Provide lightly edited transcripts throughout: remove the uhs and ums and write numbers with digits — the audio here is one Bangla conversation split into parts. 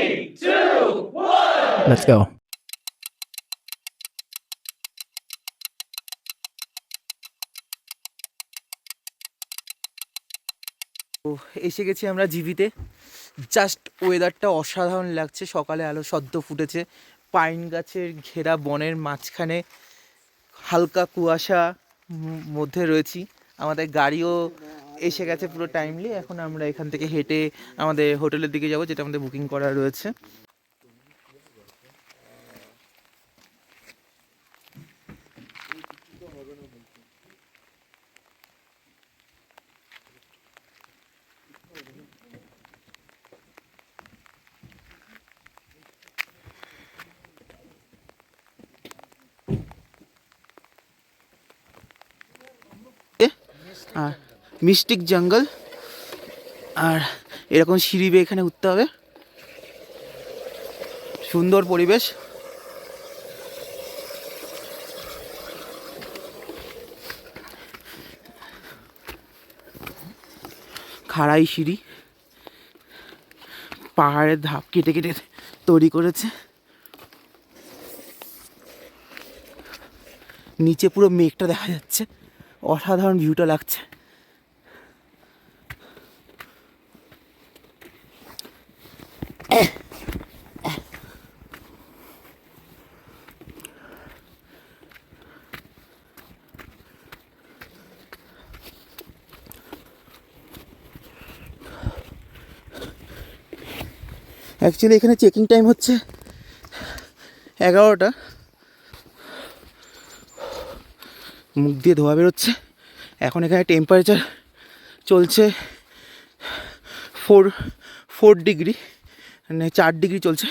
3, 2, 1. Let's go. এসে গেছি আমরা জিবিতে। জাস্ট ওয়েদারটা অসাধারণ লাগছে। সকালে আলো সদ্য ফুটেছে, পাইন গাছের ঘেরা বনের মাঝখানে হালকা কুয়াশা মধ্যে রয়েছি। আমাদের গাড়িও এসে গেছে পুরো টাইমলি। এখন আমরা এখান থেকে হেঁটে আমাদের হোটেলের দিকে যাব, যেটা আমাদের বুকিং করা রয়েছে। আর মিস্টিক জঙ্গল, আর এরকম সিঁড়ি বেয়ে এখানে উঠতে হবে। সুন্দর পরিবেশ। খাড়াই সিঁড়ি, পাহাড়ের ধাপ কেটে কেটে তৈরি করেছে। নিচে পুরো মেঘটা দেখা যাচ্ছে, অসাধারণ ভিউটা লাগছে। অ্যাকচুয়ালি এখানে চেকিং টাইম হচ্ছে 11টা। মুখ দিয়ে ধোয়া বেরোচ্ছে। এখন এখানে টেম্পারেচার চলছে 4 ডিগ্রি, মানে 4 ডিগ্রি চলছে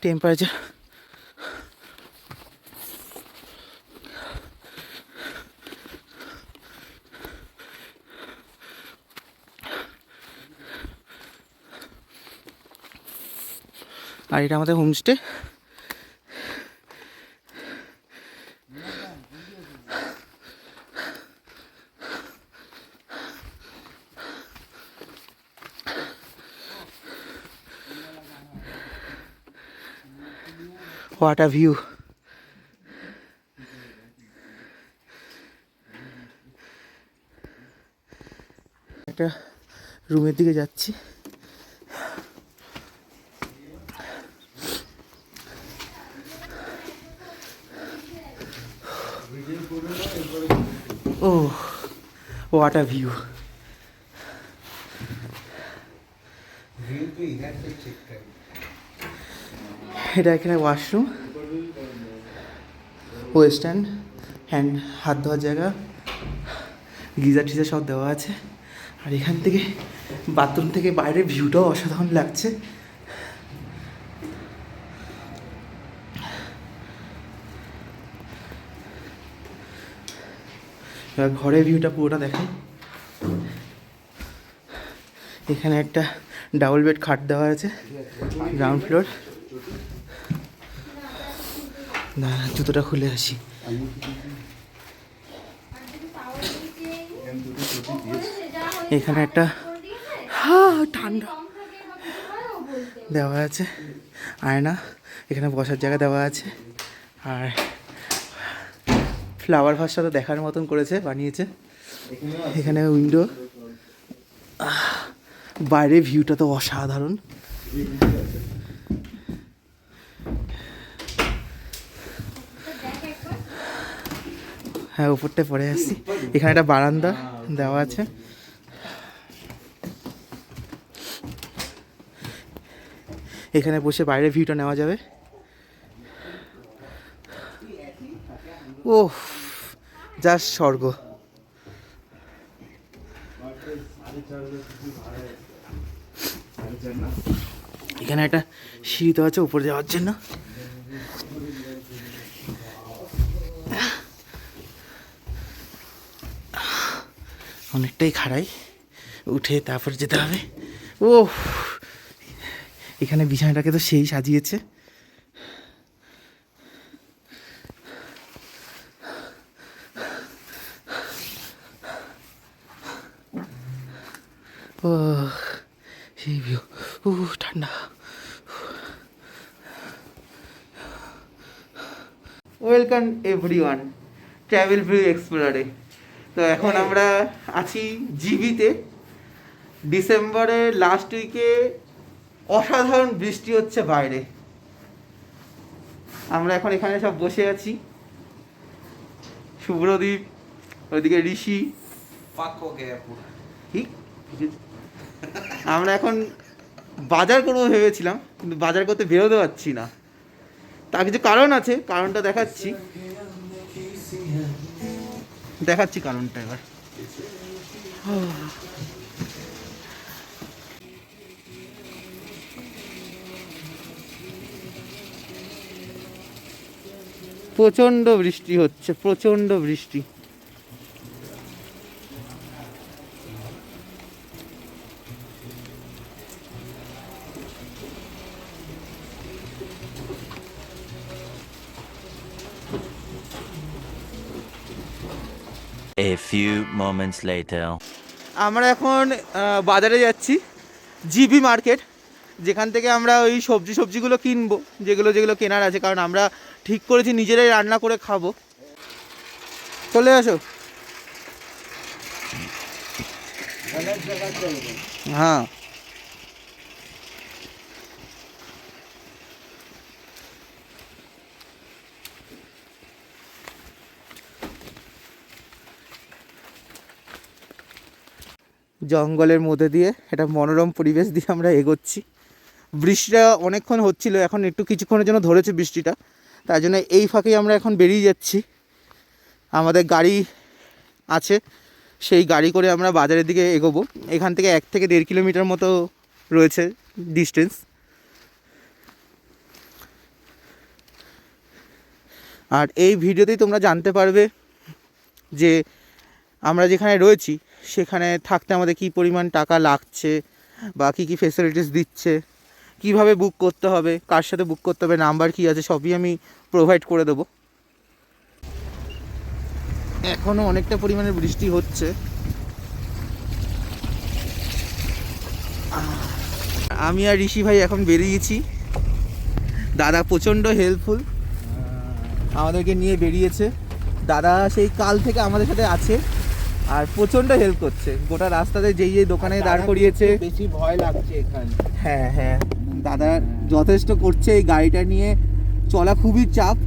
টেম্পারেচার। আর এটা আমাদের হোমস্টে। What a view. একটা রুমের দিকে যাচ্ছি। ও হোয়াট আ ভিউ। এটা এখানে ওয়াশরুম, ওয়েস্টার্ন হ্যান্ড হাত ধোয়ার জায়গা, গিজার টিজার সব দেওয়া আছে। আর এখান থেকে বাথরুম থেকে বাইরের ভিউটাও অসাধারণ লাগছে। এবার ঘরের ভিউটা পুরোটা দেখেন। এখানে একটা ডাবল বেড খাট দেওয়া আছে, গ্রাউন্ড ফ্লোর। না, জুতোটা খুলে আসি। এখানে একটা ঠান্ডা দেওয়া আছে, আয়না, এখানে বসার জায়গা দেওয়া আছে। আর ফ্লাওয়ার ভাসটা তো দেখার মতন করেছে, বানিয়েছে। এখানে উইন্ডো, বাইরে ভিউটা তো অসাধারণ। হ্যাঁ, উপরটায় পরে আসছি। এখানে একটা বারান্দা দেওয়া আছে। এখানে বসে বাইরের ভিউটা নেওয়া যাবে। ও জাস্ট স্বর্গ। এখানে একটা সিঁড়ি তো আছে উপরে যাওয়ার জন্য। অনেকটাই খাড়াই, উঠে তারপর যেতে হবে। ও এখানে বিছানাটাকে তো সেই সাজিয়েছে। ও সেই ভিউ, ঠান্ডা। ওয়েলকাম এভরিওয়ান ট্রাভেল ভিউ এক্সপ্লোরারে। তো এখন আমরা আছি জিবিতে। ডিসেম্বরের লাস্ট উইকে অসাধারণ বৃষ্টি হচ্ছে বাইরে। আমরা এখন এখানে সব বসে আছি, শুভ্রদীপ, ওইদিকে ঋষি। ঠিক, আমরা এখন বাজার করবো ভেবেছিলাম, কিন্তু বাজার করতে বেরোতে পারছি না। তার কিছু কারণ আছে, কারণটা দেখাচ্ছি কারণটা এবার। প্রচন্ড বৃষ্টি হচ্ছে, প্রচন্ড বৃষ্টি। A few moments later. আমরা এখন বাজারে যাচ্ছি, জিবি মার্কেট, যেখান থেকে আমরা ওই সবজিগুলো কিনবো, যেগুলো কেনার আছে। কারণ আমরা ঠিক করেছি নিজেরাই রান্না করে খাবো। চলে আসো। হ্যাঁ, জঙ্গলের মধ্যে দিয়ে একটা মনোরম পরিবেশ দিয়ে আমরা এগোচ্ছি। বৃষ্টিটা অনেকক্ষণ হচ্ছিল, এখন একটু কিছুক্ষণের জন্য ধরেছে বৃষ্টিটা, তাই জন্য এই ফাঁকেই আমরা এখন বেরিয়ে যাচ্ছি। আমাদের গাড়ি আছে, সেই গাড়ি করে আমরা বাজারের দিকে এগোবো। এখান থেকে 1 থেকে 1.5 কিলোমিটার মতো রয়েছে ডিস্টেন্স। আর এই ভিডিওতেই তোমরা জানতে পারবে যে আমরা যেখানে রয়েছি সেখানে থাকতে আমাদের কী পরিমাণ টাকা লাগছে, বা কী কী ফেসিলিটিস দিচ্ছে, কিভাবে বুক করতে হবে, কার সাথে বুক করতে হবে, নাম্বার কী আছে, সবই আমি প্রোভাইড করে দেবো। এখনও অনেকটা পরিমাণে বৃষ্টি হচ্ছে। আমি আর ঋষি ভাই এখন বেরিয়েছি। দাদা প্রচণ্ড হেল্পফুল, আমাদেরকে নিয়ে বেরিয়েছে। দাদা সেই কাল থেকে আমাদের সাথে আছে আর প্রচণ্ড হেল্প করছে। গোটা রাস্তাতে যেই দোকানে দাঁড় করিয়েছে। বেশি ভয় লাগছে এখানে। হ্যাঁ, দাদা যথেষ্ট করছে। এই গাড়িটা নিয়ে চলা খুবই চাপ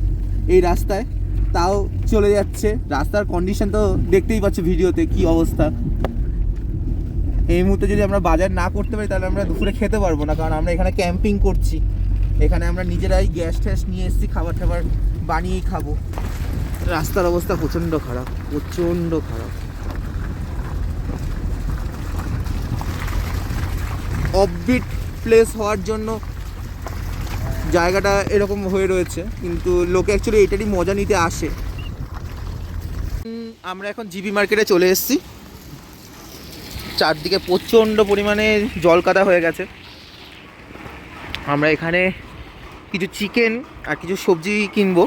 এই রাস্তায়, তাও চলে যাচ্ছে। রাস্তার কন্ডিশন তো দেখতেই পাচ্ছ ভিডিওতে কি অবস্থা। এই মুহূর্তে যদি আমরা বাজার না করতে পারি তাহলে আমরা দুপুরে খেতে পারবো না, কারণ আমরা এখানে ক্যাম্পিং করছি। এখানে আমরা নিজেরাই গ্যাস ট্যাস নিয়ে এসেছি, খাবার টাবার বানিয়েই খাবো। রাস্তার অবস্থা প্রচণ্ড খারাপ, প্রচণ্ড খারাপ। অফবিট প্লেস হওয়ার জন্য জায়গাটা এরকম হয়ে রয়েছে, কিন্তু লোকে অ্যাকচুয়ালি এটারই মজা নিতে আসে। আমরা এখন জিবি মার্কেটে চলে এসেছি। চারদিকে প্রচণ্ড পরিমাণে জল কাদা হয়ে গেছে। আমরা এখানে কিছু চিকেন আর কিছু সবজি কিনবো।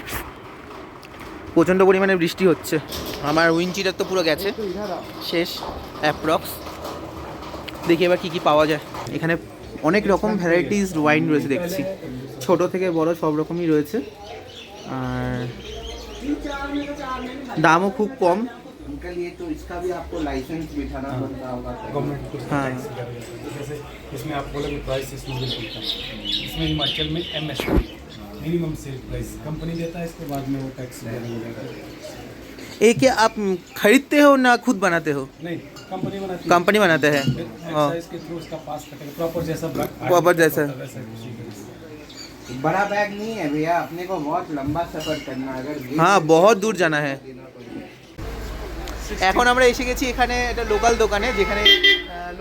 প্রচণ্ড পরিমাণে বৃষ্টি হচ্ছে। আমার উইন্ডচিটার তো পুরো গেছে, শেষ অ্যাপ্রক্স। দেখি এবার কী কী পাওয়া যায়। এখানে অনেক রকম ভ্যারাইটিস ওয়াইন রয়েছে দেখছি, ছোট থেকে বড় সব রকমই রয়েছে। আর দামও খুব কম। उनके लिए तो इसका भी आपको लाइसेंस बिठाना पड़ता होगा गवर्नमेंट को हाँ। टैक्स लगेगा। जैसे इसमें आप बोलोगे प्राइस इसमें बिल्कुल कम। इसमें हिमाचल में MSP minimum sale price company देता है, इसके बाद में वो टैक्स लगेगा। ये क्या आप खरीदते हो ना खुद बनाते हो? नहीं, कंपनी बनाती है। कंपनी बनाते हैं। एक्साइज के थ्रू उसका पास कटेगा प्रॉपर जैसा Proper जैसा। वैसा उसी का। बड़ा बैग नहीं है भैया, अपने को बहुत लंबा सफर करना है। अगर हाँ, बहुत दूर जाना है। এখন আমরা এসে গেছি এখানে একটা লোকাল দোকানে, যেখানে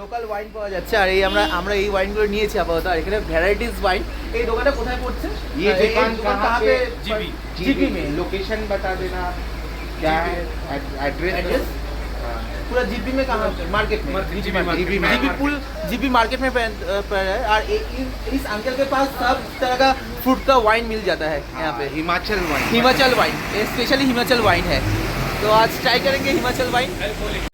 লোকাল ওয়াইন পাওয়া যাচ্ছে। আর এই আমরা এই ওয়াইনগুলো নিয়েছি আপাতত। আর এখানে ভ্যারাইটিস ওয়াইন। এই দোকানটা কোথায় পড়ছে? ये दुकान कहाँ पे? जीबी। जीबी में। लोकेशन बता देना क्या है, एड्रेस। एड्रेस पूरा जीबी में कहाँ? मार्केट में। जीबी में। जीबी मार्केट में पर है। और इस अंकल के पास सब तरह का फ्रूट का वाइन मिल जाता है यहाँ पे। Himachal wine. Himachal wine, specially Himachal wine है। তো আজ ট্রাই করেंगे হিমাচল ওয়াইন।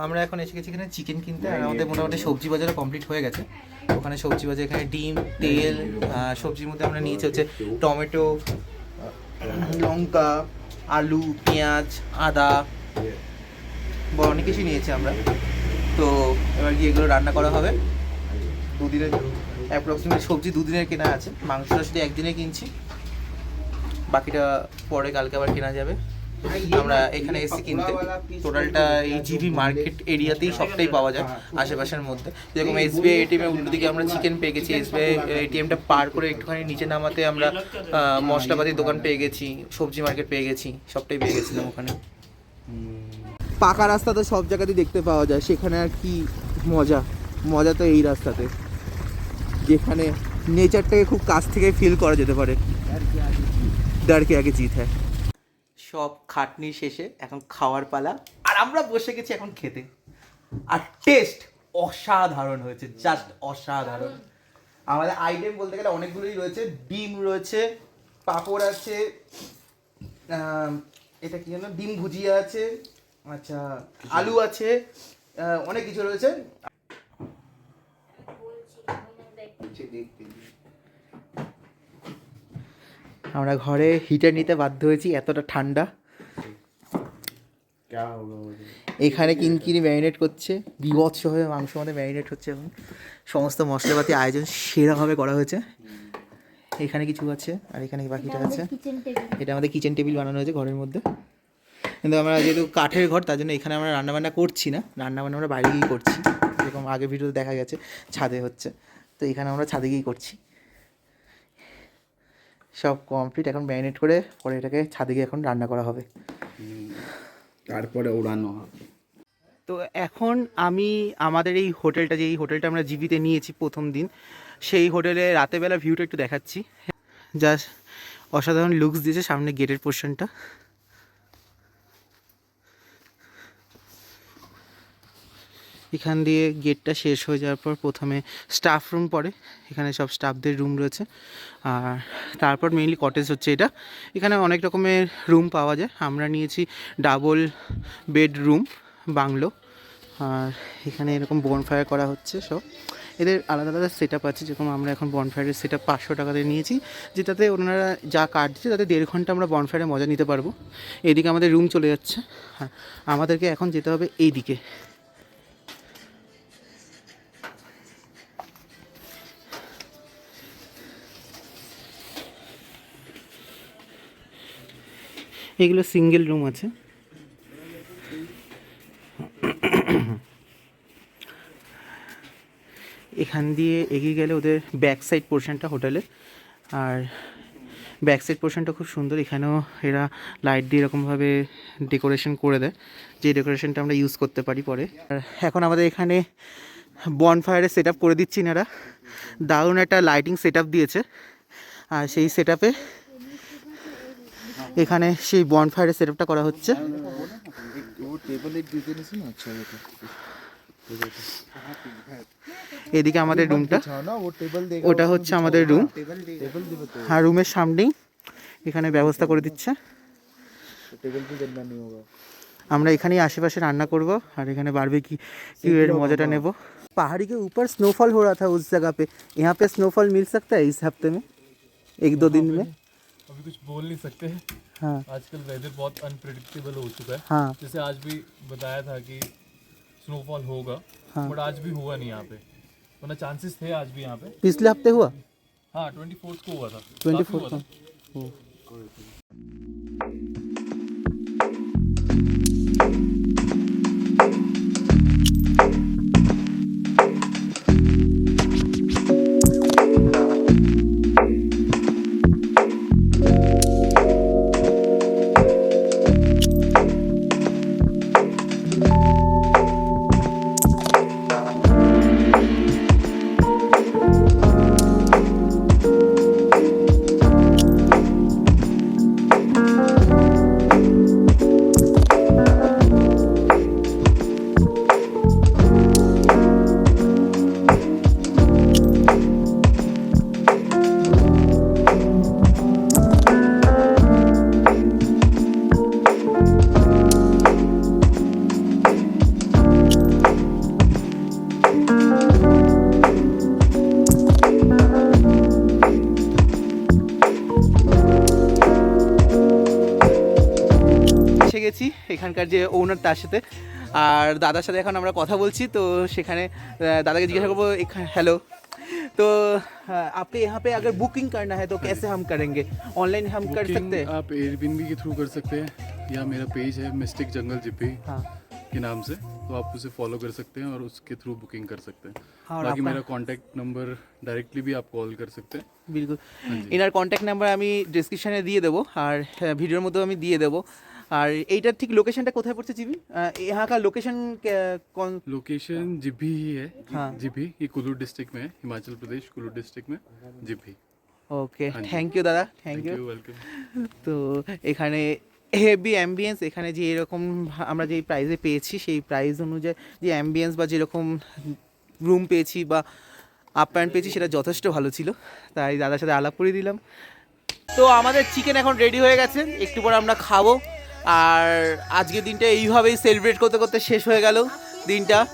আমরা এখন এসে গেছি এখানে চিকেন কিনতে। আর আমাদের মোটামুটি সবজি বাজারও কমপ্লিট হয়ে গেছে। ওখানে সবজি বাজার, এখানে ডিম, তেল, সবজির মধ্যে আমরা নিয়েছি হচ্ছে টমেটো, লঙ্কা, আলু, পেঁয়াজ, আদা, অনেক কিছুই নিয়েছি আমরা। তো এবার গিয়ে এগুলো রান্না করা হবে। দুদিনের অ্যাপ্রক্সিমেট সবজি দুদিনের কেনা আছে, মাংসটা শুধু একদিনে কিনছি, বাকিটা পরে কালকে আবার কেনা যাবে। আমরা এখানে এসেছি কিনতে। টোটালটা এই জিবি মার্কেট এরিয়াতেই সবটাই পাওয়া যায় আশেপাশের মধ্যে। যেরকম এসবিআই এটিএমের উল্টো দিকে আমরা চিকেন পেয়ে গেছি, এসবিআই এটিএমটা পার করে একটুখানি নিচে নামাতে আমরা মশলাপাতির দোকান পেয়ে গেছি, সবজি মার্কেট পেয়ে গেছি, সবটাই পেয়ে গেছিলাম ওখানে। পাকা রাস্তা তো সব জায়গাতেই দেখতে পাওয়া যায়, সেখানে আর কি মজা তো এই রাস্তাতে, যেখানে নেচারটাকে খুব কাছ থেকে ফিল করা যেতে পারে। ডর কে আগে জিত হ্যায়। সব খাটনি শেষে এখন খাওয়ার পালা, আর আমরা বসে গেছি এখন খেতে। আর টেস্ট অসাধারণ হয়েছে, জাস্ট অসাধারণ। আমাদের আইটেম বলতে গেলে অনেকগুলোই রয়েছে, ডিম রয়েছে, পাঁপড় আছে, এটা কি জানো, ডিম ভুজিয়া আছে, আচ্ছা আলু আছে, অনেক কিছু রয়েছে। আমরা ঘরে হিটার নিতে বাধ্য হয়েছি, এতটা ঠান্ডা। এখানে কিনকিনি ম্যারিনেট করছে, বিভৎসভাবে মাংস আমাদের ম্যারিনেট হচ্ছে এখন। সমস্ত মশলাপাতি আয়োজন সেরাভাবে করা হয়েছে। এখানে কিছু আছে, আর এখানে বাকিটা আছে। এটা আমাদের কিচেন টেবিল বানানো হয়েছে ঘরের মধ্যে, কিন্তু আমরা যেহেতু কাঠের ঘর তার জন্য এখানে আমরা রান্নাবান্না করছি না, রান্নাবান্না আমরা বাইরে গিয়েই করছি। যেরকম আগে ভিডিওতে দেখা গেছে ছাদে হচ্ছে, তো এখানে আমরা ছাদে গিয়েই করছি। সব কমপ্লিট, এখন ম্যারিনেট করে পরে এটাকে ছাদে গিয়ে এখন রান্না করা হবে, তারপরে ওড়ানো হবে। তো এখন আমি আমাদের এই হোটেলটা, যে এই হোটেলটা আমরা জিবিতে নিয়েছি প্রথম দিন, সেই হোটেলে রাতেরবেলা ভিউটা একটু দেখাচ্ছি। জাস্ট অসাধারণ লুকস দিয়েছে সামনে গেটের পোর্শনটা। এখান দিয়ে গেটটা শেষ হয়ে যাওয়ার পর প্রথমে স্টাফ রুম পড়ে, এখানে সব স্টাফদের রুম রয়েছে। আর তারপর মেইনলি কটেজ হচ্ছে এটা, এখানে অনেক রকমের রুম পাওয়া যায়। আমরা নিয়েছি ডাবল বেডরুম বাংলো। আর এখানে এরকম বনফায়ার করা হচ্ছে সব, এদের আলাদা আলাদা সেট আপ আছে। যেরকম আমরা এখন বনফায়ারের সেট আপ 500 টাকাতে নিয়েছি, যেটাতে ওনারা যা কাট দিচ্ছে তাতে 1.5 ঘন্টা আমরা বনফায়ারে মজা নিতে পারবো। এইদিকে আমাদের রুম চলে যাচ্ছে, আর আমাদেরকে এখন যেতে হবে এই দিকে। এগুলো সিঙ্গেল রুম আছে। এখান দিয়ে এগিয়ে গেলে ওদের ব্যাক সাইড পোর্শনটা হোটেলের, আর ব্যাক সাইড পোর্শনটা খুব সুন্দর। এখানেও এরা লাইট দিয়ে এরকমভাবে ডেকোরেশন করে দেয়, যে ডেকোরেশনটা আমরা ইউজ করতে পারি পরে। আর এখন আমাদের এখানে বনফায়ারের সেট আপ করে দিচ্ছি এনারা, দারুণ একটা লাইটিং সেট আপ দিয়েছে। আর সেই সেট আপে এখানে সেই বনফায়ারের সেট আপটা করা হচ্ছে। এদিকে আমাদের রুমটা, ওটা হচ্ছে আমাদের রুম। আর রুমের সামনেই এখানে ব্যবস্থা করে দিচ্ছে। আমরা এখানেই আশেপাশে রান্না করব, আর এখানে বারবিকিউ এর মজাটা নেব। पहाड़ी के ऊपर स्नोफॉल हो रहा था उस जगह पे, यहाँ पे स्नोफॉल मिल सकता है इस हफ्ते में, 1-2 दिन में? अभी कुछ बोल नहीं सकते हैं। हाँ आजकल वेदर बहुत अनप्रेडिक्टेबल हो चुका है। हाँ जैसे आज भी बताया था कि स्नोफॉल होगा, हाँ। बट आज भी हुआ नहीं यहाँ पे, वरना चांसेस थे आज भी यहाँ पे। पिछले हफ्ते हुआ, हाँ 24 को हुआ था, 24 काफी हुआ को। था। এখানকার যে ওনার তার সাথে, আর দাদার সাথে এখন আমরা কথা বলছি। তো সেখানে দাদাকে জিজ্ঞাসা করবো हेलो तो आपके यहाँ पे अगर बुकिंग करना है तो कैसे हम करेंगे? ऑनलाइन हम कर सकते हैं? आप एयरबिनबी के थ्रू कर सकते हैं, या मेरा पेज है मिस्टिक जंगल जिपी हाँ के नाम से, तो आप उसे फॉलो कर सकते हैं और उसके थ्रू बुकिंग कर सकते हैं। और बाकी आपका- मेरा कांटेक्ट नंबर डायरेक्टली भी आप कॉल कर सकते हैं। बिल्कुल, इनार कॉन्टैक्ट নাম্বার আমি ডেসক্রিপশনে দিয়ে দেবো, আর ভিডিওর মধ্যেও আমি দিয়ে দেবো। আর এইটার ঠিক লোকেশনটা কোথায় পড়ছে জিবি? यहाँ का लोकेशन कौन? लोकेशन जिभी ही है। हाँ। जिभी, ये कुल्लू डिस्ट्रिक्ट में है, हिमाचल प्रदेश कुल्लू डिस्ट्रिक्ट में जिभी। ওকে, हाँ जी। থ্যাংক ইউ দাদা, thank thank you. You, welcome. তো এখানে হেভি অ্যাম্বিয়েন্স, এখানে যে এরকম আমরা যেই প্রাইসে পেয়েছি সেই প্রাইস অনুযায়ী যে অ্যাম্বিয়েন্স বা যেরকম রুম পেয়েছি বা আপ্যায়ন পেয়েছি সেটা যথেষ্ট ভালো ছিল, তাই দাদার সাথে আলাপ করে দিলাম। তো আমাদের চিকেন এখন রেডি হয়ে গেছে, একটু পরে আমরা খাবো। আর আজকের দিনটা এইভাবেই সেলিব্রেট করতে করতে শেষ হয়ে গেল দিনটা।